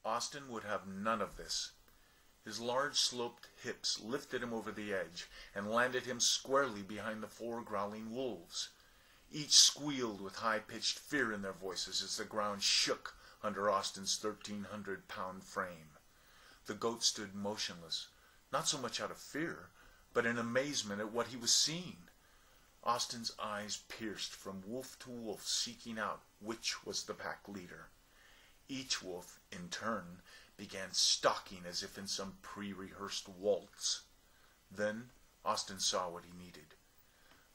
Austin would have none of this. His large sloped hips lifted him over the edge and landed him squarely behind the 4 growling wolves. Each squealed with high-pitched fear in their voices as the ground shook under Austin's 1,300-pound frame. The goat stood motionless, not so much out of fear, but in amazement at what he was seeing. Austin's eyes pierced from wolf to wolf, seeking out which was the pack leader. Each wolf, in turn, began stalking as if in some pre-rehearsed waltz. Then Austin saw what he needed.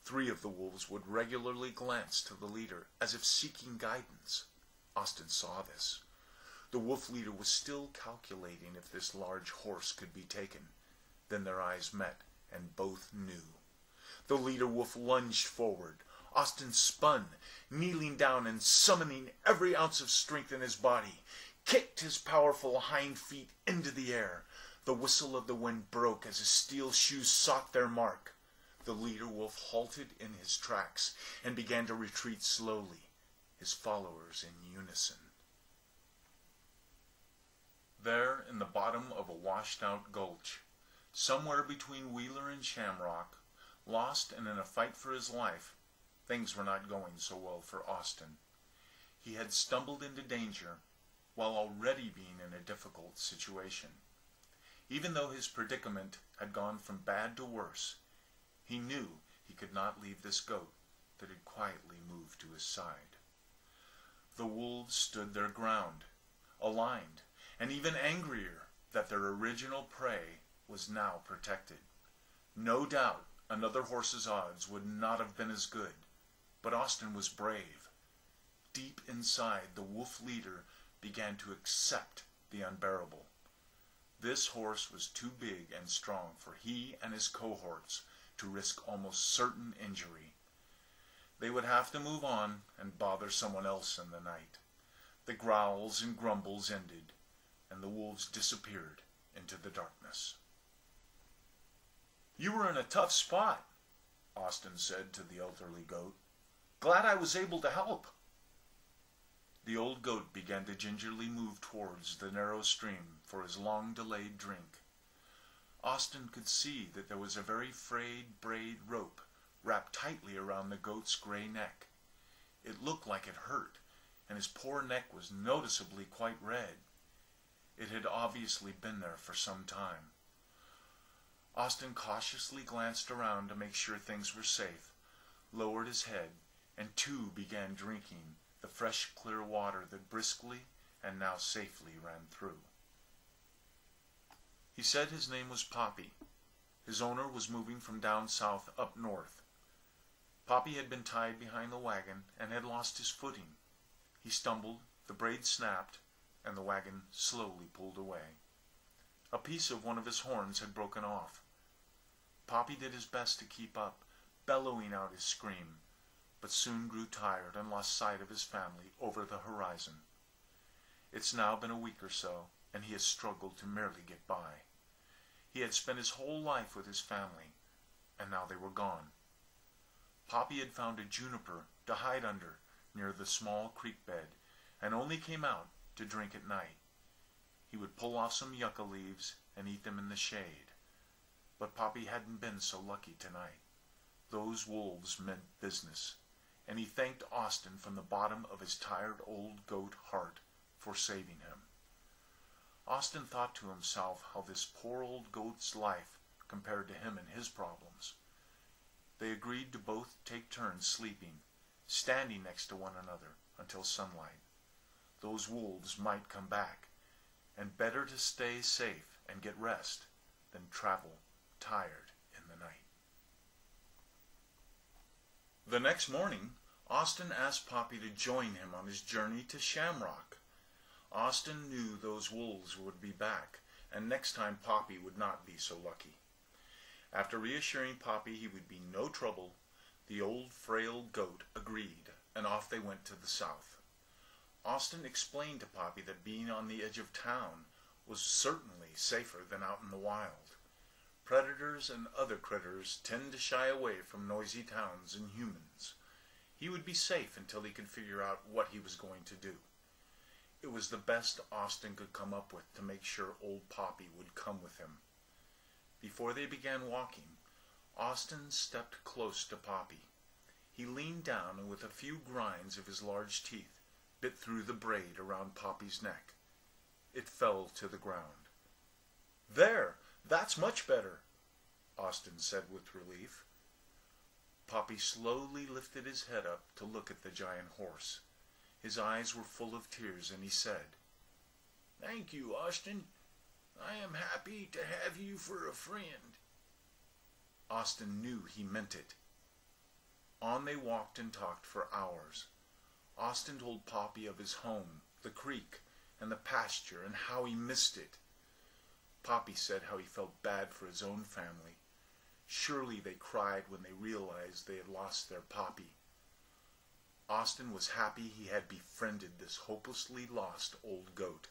3 of the wolves would regularly glance to the leader, as if seeking guidance. Austin saw this. The wolf leader was still calculating if this large horse could be taken. Then their eyes met, and both knew. The leader wolf lunged forward. Austin spun, kneeling down and summoning every ounce of strength in his body, kicked his powerful hind feet into the air. The whistle of the wind broke as his steel shoes sought their mark. The leader wolf halted in his tracks and began to retreat slowly, his followers in unison. There, in the bottom of a washed-out gulch, somewhere between Wheeler and Shamrock, lost and in a fight for his life, things were not going so well for Austin. He had stumbled into danger while already being in a difficult situation. Even though his predicament had gone from bad to worse, he knew he could not leave this goat that had quietly moved to his side. The wolves stood their ground, aligned, and even angrier that their original prey was now protected. No doubt another horse's odds would not have been as good, but Austin was brave. Deep inside, the wolf leader began to accept the unbearable. This horse was too big and strong for he and his cohorts to risk almost certain injury. They would have to move on and bother someone else in the night. The growls and grumbles ended, and the wolves disappeared into the darkness. "You were in a tough spot," Austin said to the elderly goat. "Glad I was able to help." The old goat began to gingerly move towards the narrow stream for his long-delayed drink. Austin could see that there was a very frayed braid rope wrapped tightly around the goat's gray neck. It looked like it hurt, and his poor neck was noticeably quite red. It had obviously been there for some time. Austin cautiously glanced around to make sure things were safe, lowered his head, and too began drinking the fresh, clear water that briskly and now safely ran through. He said his name was Poppy. His owner was moving from down south up north. Poppy had been tied behind the wagon and had lost his footing. He stumbled, the braid snapped, and the wagon slowly pulled away. A piece of one of his horns had broken off. Poppy did his best to keep up, bellowing out his scream, but soon grew tired and lost sight of his family over the horizon. It's now been a week or so, and he has struggled to merely get by. He had spent his whole life with his family, and now they were gone. Poppy had found a juniper to hide under near the small creek bed, and only came out to drink at night. He would pull off some yucca leaves and eat them in the shade. But Poppy hadn't been so lucky tonight. Those wolves meant business, and he thanked Austin from the bottom of his tired old goat heart for saving him. Austin thought to himself how this poor old goat's life compared to him and his problems. They agreed to both take turns sleeping, standing next to one another until sunlight. Those wolves might come back, and better to stay safe and get rest than travel tired in the night. The next morning, Austin asked Poppy to join him on his journey to Shamrock. Austin knew those wolves would be back, and next time Poppy would not be so lucky. After reassuring Poppy he would be no trouble, the old frail goat agreed, and off they went to the south. Austin explained to Poppy that being on the edge of town was certainly safer than out in the wild. Predators and other critters tend to shy away from noisy towns and humans. He would be safe until he could figure out what he was going to do. It was the best Austin could come up with to make sure old Poppy would come with him. Before they began walking, Austin stepped close to Poppy. He leaned down and with a few grinds of his large teeth bit through the braid around Poppy's neck. It fell to the ground. "There, that's much better," Austin said with relief. Poppy slowly lifted his head up to look at the giant horse. His eyes were full of tears, and he said, "Thank you, Austin. I am happy to have you for a friend." Austin knew he meant it. On they walked and talked for hours. Austin told Poppy of his home, the creek, and the pasture, and how he missed it. Poppy said how he felt bad for his own family. Surely they cried when they realized they had lost their Poppy. Austin was happy he had befriended this hopelessly lost old goat.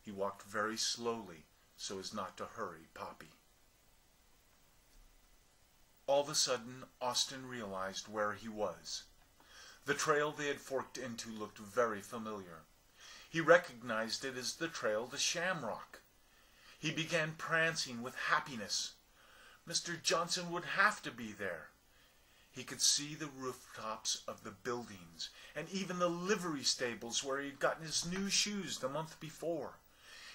He walked very slowly so as not to hurry Poppy. All of a sudden, Austin realized where he was. The trail they had forked into looked very familiar. He recognized it as the trail to Shamrock. He began prancing with happiness. Mr. Johnson would have to be there. He could see the rooftops of the buildings and even the livery stables where he had gotten his new shoes the month before.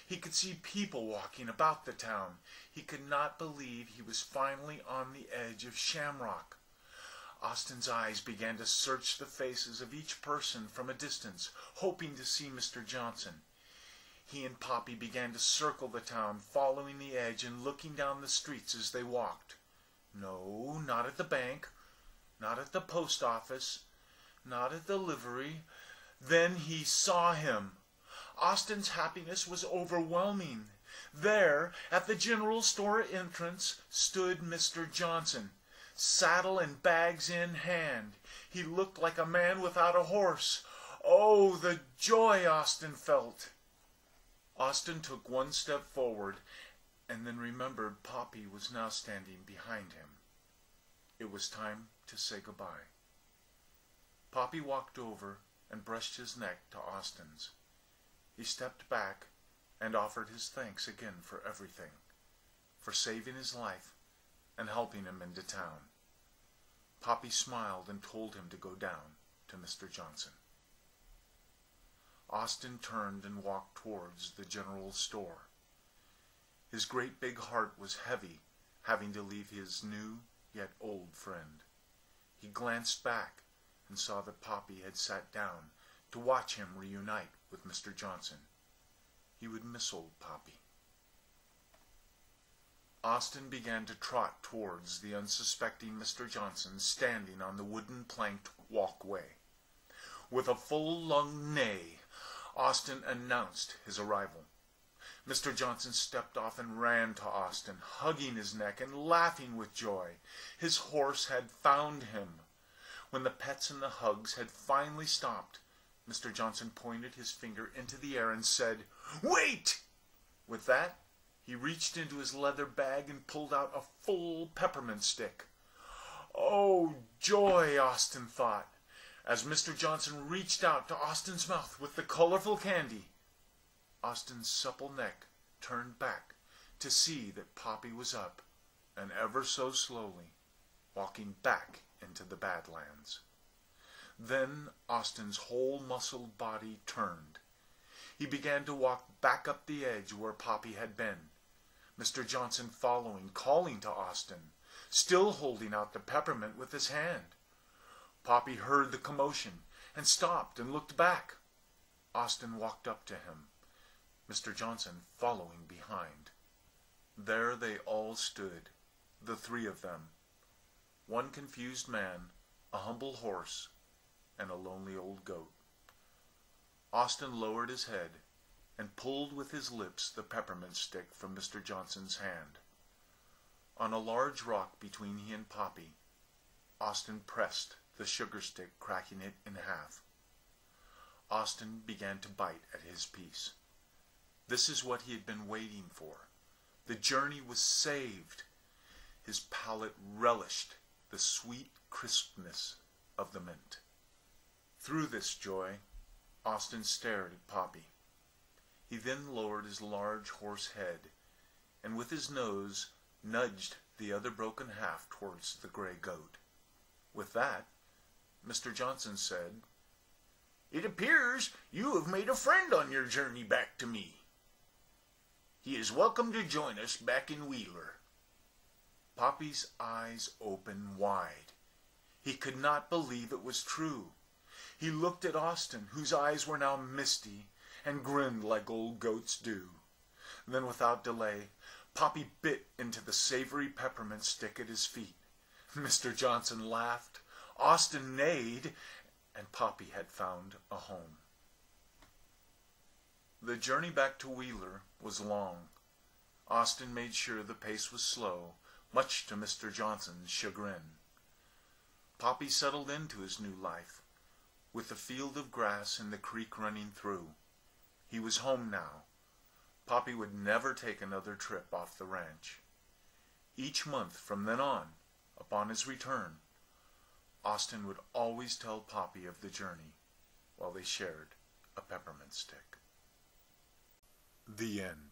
He could see people walking about the town. He could not believe he was finally on the edge of Shamrock. Austin's eyes began to search the faces of each person from a distance, hoping to see Mr. Johnson. He and Poppy began to circle the town, following the edge and looking down the streets as they walked. No, not at the bank, not at the post office, not at the livery. Then he saw him. Austin's happiness was overwhelming. There, at the general store entrance, stood Mr. Johnson, saddle and bags in hand. He looked like a man without a horse. Oh, the joy Austin felt! Austin took one step forward and then remembered Poppy was now standing behind him. It was time to say goodbye. Poppy walked over and brushed his neck to Austin's. He stepped back and offered his thanks again for everything, for saving his life and helping him into town. Poppy smiled and told him to go down to Mr. Johnson. Austin turned and walked towards the general store. His great big heart was heavy, having to leave his new yet old friend. He glanced back and saw that Poppy had sat down to watch him reunite with Mr. Johnson. He would miss old Poppy. Austin began to trot towards the unsuspecting Mr. Johnson standing on the wooden planked walkway. With a full-lunged neigh, Austin announced his arrival. Mr. Johnson stepped off and ran to Austin, hugging his neck and laughing with joy. His horse had found him. When the pets and the hugs had finally stopped, Mr. Johnson pointed his finger into the air and said, "Wait!" With that, he reached into his leather bag and pulled out a full peppermint stick. Oh, joy, Austin thought, as Mr. Johnson reached out to Austin's mouth with the colorful candy. Austin's supple neck turned back to see that Poppy was up, and ever so slowly, walking back into the Badlands. Then Austin's whole muscled body turned. He began to walk back up the edge where Poppy had been, Mr. Johnson following, calling to Austin, still holding out the peppermint with his hand. Poppy heard the commotion and stopped and looked back. Austin walked up to him, Mr. Johnson following behind. There they all stood, the three of them, one confused man, a humble horse, and a lonely old goat. Austin lowered his head and pulled with his lips the peppermint stick from Mr. Johnson's hand. On a large rock between he and Poppy, Austin pressed the sugar stick, cracking it in half. Austin began to bite at his piece. This is what he had been waiting for. The journey was saved. His palate relished the sweet crispness of the mint. Through this joy, Austin stared at Poppy. He then lowered his large horse head, and with his nose nudged the other broken half towards the gray goat. With that, Mr. Johnson said, "It appears you have made a friend on your journey back to me. He is welcome to join us back in Wheeler." Poppy's eyes opened wide. He could not believe it was true. He looked at Austin, whose eyes were now misty, and grinned like old goats do. Then, without delay, Poppy bit into the savory peppermint stick at his feet. Mr. Johnson laughed, Austin neighed, and Poppy had found a home. The journey back to Wheeler was long. Austin made sure the pace was slow, much to Mr. Johnson's chagrin. Poppy settled into his new life, with the field of grass and the creek running through. He was home now. Poppy would never take another trip off the ranch. Each month from then on, upon his return, Austin would always tell Poppy of the journey while they shared a peppermint stick. The end.